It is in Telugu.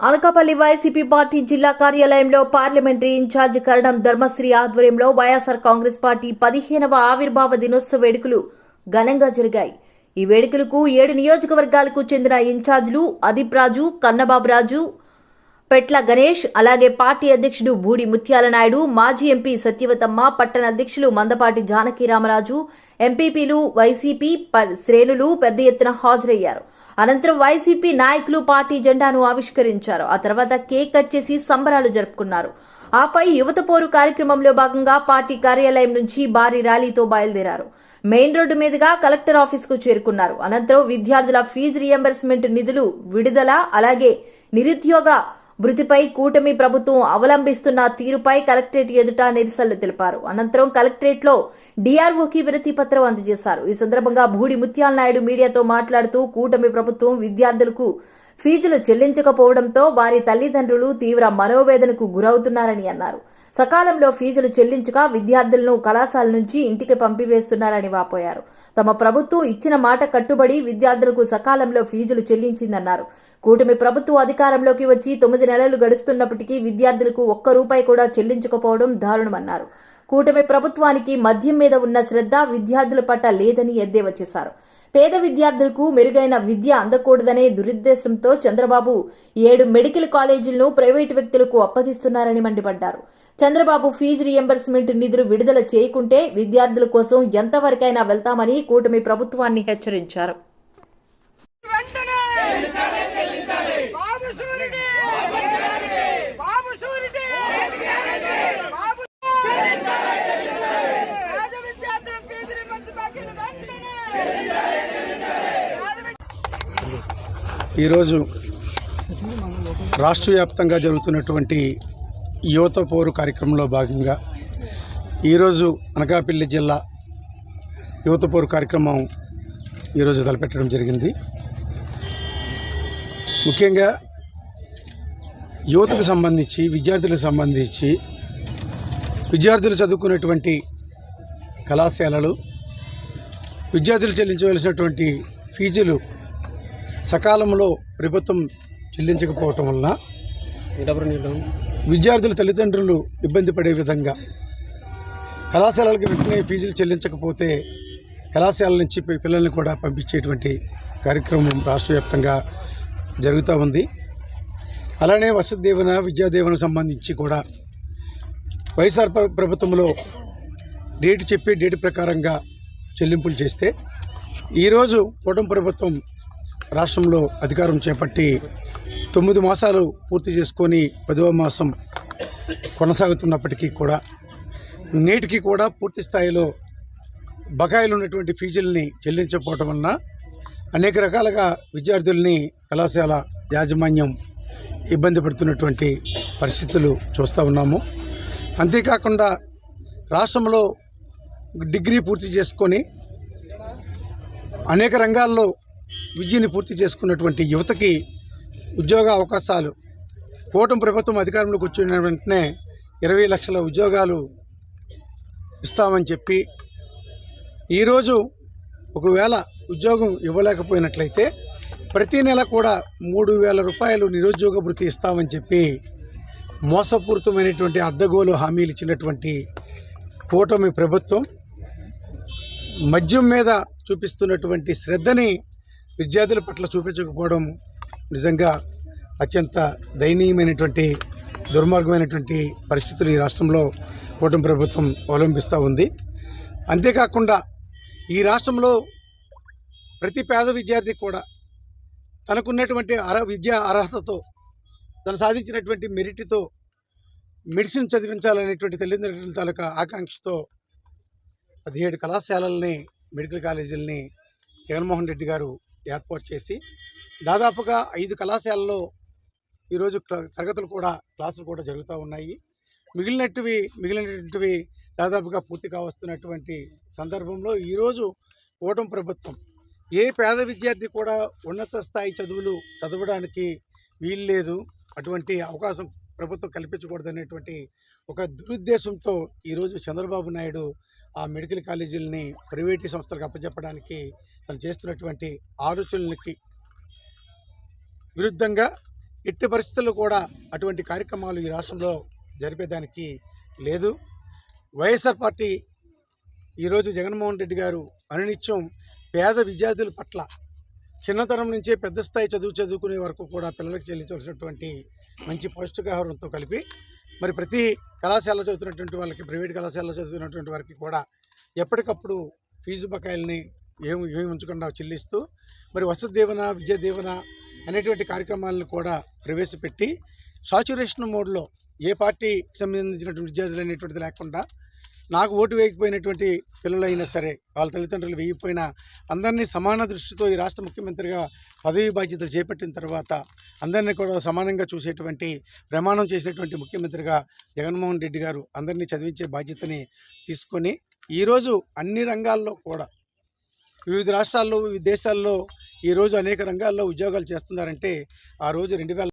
అనకాపల్లి వైసీపీ పార్టీ జిల్లా కార్యాలయంలో పార్లమెంటరీ ఇన్ఛార్జ్ కరణం ధర్మశ్రీ ఆధ్వర్యంలో వైఎస్ఆర్ కాంగ్రెస్ పార్టీ 15వ ఆవిర్భావ దినోత్సవ వేడుకలు ఘనంగా జరిగాయి. ఈ వేడుకలకు 7 నియోజకవర్గాలకు చెందిన ఇన్ఛార్జీలు అదీప్ రాజు, కన్నబాబురాజు, పెట్ల గణేష్, అలాగే పార్టీ అధ్యక్షుడు బూడి ముత్యాల నాయుడు, మాజీ ఎంపీ సత్యవతమ్మ, పట్టణ అధ్యక్షులు మందపాటి జానకి రామరాజు, ఎంపీపీలు, వైసీపీ శ్రేణులు పెద్ద ఎత్తున హాజరయ్యారు. అనంతరం వైసీపీ నాయకులు పార్టీ జెండాను ఆవిష్కరించారు. ఆ తర్వాత కేక్ కట్ చేసి సంబరాలు జరుపుకున్నారు. ఆపై యువత పోరు కార్యక్రమంలో భాగంగా పార్టీ కార్యాలయం నుంచి భారీ ర్యాలీతో బయలుదేరారు. మెయిన్ రోడ్డు మీదుగా కలెక్టర్ ఆఫీస్ కు చేరుకున్నారు. అనంతరం విద్యార్థుల ఫీజు రియంబర్స్మెంట్ నిధులు విడుదల, అలాగే నిరుద్యోగ భృతిపై కూటమి ప్రభుత్వం అవలంబిస్తున్న తీరుపై కలెక్టరేట్ ఎదుట నిరసనలు తెలిపారు. అనంతరం కలెక్టరేట్ లో డీఆర్ఓకి వినతి పత్రం అందజేశారు. ఈ సందర్భంగా బూడి ముత్యాల నాయుడు మీడియాతో మాట్లాడుతూ కూటమి ప్రభుత్వం విద్యార్థులకు ఫీజులు చెల్లించకపోవడంతో వారి తల్లిదండ్రులు తీవ్ర మనోవేదనకు గురవుతున్నారని అన్నారు. సకాలంలో ఫీజులు చెల్లించక విద్యార్థులను కళాశాల నుంచి ఇంటికి పంపివేస్తున్నారని వాపోయారు. తమ ప్రభుత్వం ఇచ్చిన మాట కట్టుబడి విద్యార్థులకు సకాలంలో ఫీజులు చెల్లించిందన్నారు. కూటమి ప్రభుత్వం అధికారంలోకి వచ్చి 9 నెలలు గడుస్తున్నప్పటికీ విద్యార్థులకు ₹1 కూడా చెల్లించకపోవడం దారుణమన్నారు. కూటమి ప్రభుత్వానికి మద్యం మీద ఉన్న శ్రద్ధ విద్యార్థుల పట్ల లేదని ఎద్దేవా చేశారు. పేద విద్యార్థులకు మెరుగైన విద్య అందకూడదనే దురుద్దేశంతో చంద్రబాబు 7 మెడికల్ కాలేజీలను ప్రైవేటు వ్యక్తులకు అప్పగిస్తున్నారని మండిపడ్డారు. చంద్రబాబు ఫీజు రియంబర్స్మెంట్ నిధులు విడుదల చేయకుంటే విద్యార్థుల కోసం ఎంతవరకైనా వెళ్తామని కూటమి ప్రభుత్వాన్ని హెచ్చరించారు. ఈరోజు రాష్ట్ర వ్యాప్తంగా జరుగుతున్నటువంటి యువత పోరు కార్యక్రమంలో భాగంగా ఈరోజు అనకాపల్లి జిల్లా యువత పోరు కార్యక్రమం ఈరోజు తలపెట్టడం జరిగింది. ముఖ్యంగా యువతకు సంబంధించి, విద్యార్థులకు సంబంధించి విద్యార్థులు చదువుకునేటువంటి కళాశాలలు, విద్యార్థులు చెల్లించవలసినటువంటి ఫీజులు సకాలంలో ప్రభుత్వం చెల్లించకపోవటం వలన విద్యార్థుల తల్లిదండ్రులు ఇబ్బంది పడే విధంగా కళాశాలలకు వెంటనే ఫీజులు చెల్లించకపోతే కళాశాల నుంచి పిల్లల్ని కూడా పంపించేటువంటి కార్యక్రమం రాష్ట్ర వ్యాప్తంగా జరుగుతూ ఉంది. అలానే వసతి దీవెన, విద్యాదీవెన సంబంధించి కూడా వైఎస్ఆర్ ప్రభుత్వంలో డేట్ ప్రకారంగా చెల్లింపులు చేస్తే ఈరోజు కూటమి ప్రభుత్వం రాష్ట్రంలో అధికారం చేపట్టి 9 మాసాలు పూర్తి చేసుకొని 10వ మాసం కొనసాగుతున్నప్పటికీ కూడా నేటికి కూడా పూర్తి స్థాయిలో బకాయిలు ఉన్నటువంటి ఫీజుల్ని చెల్లించకపోవటం వలన అనేక రకాలుగా విద్యార్థుల్ని కళాశాల యాజమాన్యం ఇబ్బంది పడుతున్నటువంటి పరిస్థితులు చూస్తూ ఉన్నాము. అంతేకాకుండా రాష్ట్రంలో డిగ్రీ పూర్తి చేసుకొని అనేక రంగాల్లో విద్యని పూర్తి చేసుకున్నటువంటి యువతకి ఉద్యోగ అవకాశాలు కూటమి ప్రభుత్వం అధికారంలోకి వచ్చిన వెంటనే 20 లక్షల ఉద్యోగాలు ఇస్తామని చెప్పి ఈరోజు ఒకవేళ ఉద్యోగం ఇవ్వలేకపోయినట్లయితే ప్రతి నెల కూడా ₹3,000 నిరుద్యోగ భృతి ఇస్తామని చెప్పి మోసపూరితమైనటువంటి అడ్డగోలు హామీలు ఇచ్చినటువంటి కూటమి ప్రభుత్వం మద్యం మీద చూపిస్తున్నటువంటి శ్రద్ధని విద్యార్థుల పట్ల చూపించకపోవడం నిజంగా అత్యంత దయనీయమైనటువంటి, దుర్మార్గమైనటువంటి పరిస్థితులు ఈ రాష్ట్రంలో కూటమి ప్రభుత్వం అవలంబిస్తూ ఉంది. అంతేకాకుండా ఈ రాష్ట్రంలో ప్రతి పేద విద్యార్థి కూడా తనకున్నటువంటి విద్యా అర్హతతో, తను సాధించినటువంటి మెరిట్తో మెడిసిన్ చదివించాలనేటువంటి తల్లిదండ్రుల తాలూకా ఆకాంక్షతో 17 కళాశాలల్ని, మెడికల్ కాలేజీలని జగన్మోహన్ రెడ్డి గారు ఏర్పాటు చేసి దాదాపుగా 5 కళాశాలలో ఈరోజు క్లాసులు కూడా జరుగుతూ ఉన్నాయి. మిగిలినటువంటివి దాదాపుగా పూర్తి కావస్తున్నటువంటి సందర్భంలో ఈరోజు కూటమి ప్రభుత్వం ఏ పేద విద్యార్థి కూడా ఉన్నత స్థాయి చదువులు చదవడానికి వీలు లేదు, అటువంటి అవకాశం ప్రభుత్వం కల్పించకూడదనేటువంటి ఒక దురుద్దేశంతో ఈరోజు చంద్రబాబు నాయుడు ఆ మెడికల్ కాలేజీలని ప్రైవేటు సంస్థలకు అప్పచెప్పడానికి తను చేస్తున్నటువంటి ఆలోచనలకి విరుద్ధంగా ఎట్టి పరిస్థితుల్లో కూడా అటువంటి కార్యక్రమాలు ఈ రాష్ట్రంలో జరిపేదానికి లేదు. వైఎస్ఆర్ పార్టీ ఈరోజు జగన్మోహన్ రెడ్డి గారు అనునిత్యం పేద విద్యార్థుల పట్ల చిన్నతనం నుంచే పెద్ద స్థాయి చదువుకునే వరకు కూడా పిల్లలకు చెల్లించవలసినటువంటి మంచి పౌష్టికాహారంతో కలిపి మరి ప్రతి కళాశాలలో చదువుతున్నటువంటి వాళ్ళకి, ప్రైవేట్ కళాశాలలో చదువుతున్నటువంటి వారికి కూడా ఎప్పటికప్పుడు ఫీజు బకాయిల్ని ఏమి ఉంచకుండా చెల్లిస్తూ మరి వసతి దీవెన, విద్యా దీవెన అనేటువంటి కార్యక్రమాలను కూడా ప్రవేశపెట్టి సాచురేషన్ మోడ్లో ఏ పార్టీకి సంబంధించినటువంటి విద్యార్థులు అనేటువంటిది లేకుండా నాకు ఓటు వేయకపోయినటువంటి పిల్లలైనా సరే, వాళ్ళ తల్లిదండ్రులు వేయకపోయినా అందరినీ సమాన దృష్టితో ఈ రాష్ట్ర ముఖ్యమంత్రిగా పదవి బాధ్యతలు చేపట్టిన తర్వాత అందరినీ కూడా సమానంగా చూసేటువంటి ప్రమాణం చేసినటువంటి ముఖ్యమంత్రిగా జగన్మోహన్ రెడ్డి గారు అందరినీ చదివించే బాధ్యతని తీసుకొని ఈరోజు అన్ని రంగాల్లో కూడా వివిధ రాష్ట్రాల్లో, వివిధ దేశాల్లో ఈరోజు అనేక రంగాల్లో ఉద్యోగాలు చేస్తున్నారంటే ఆ రోజు 2000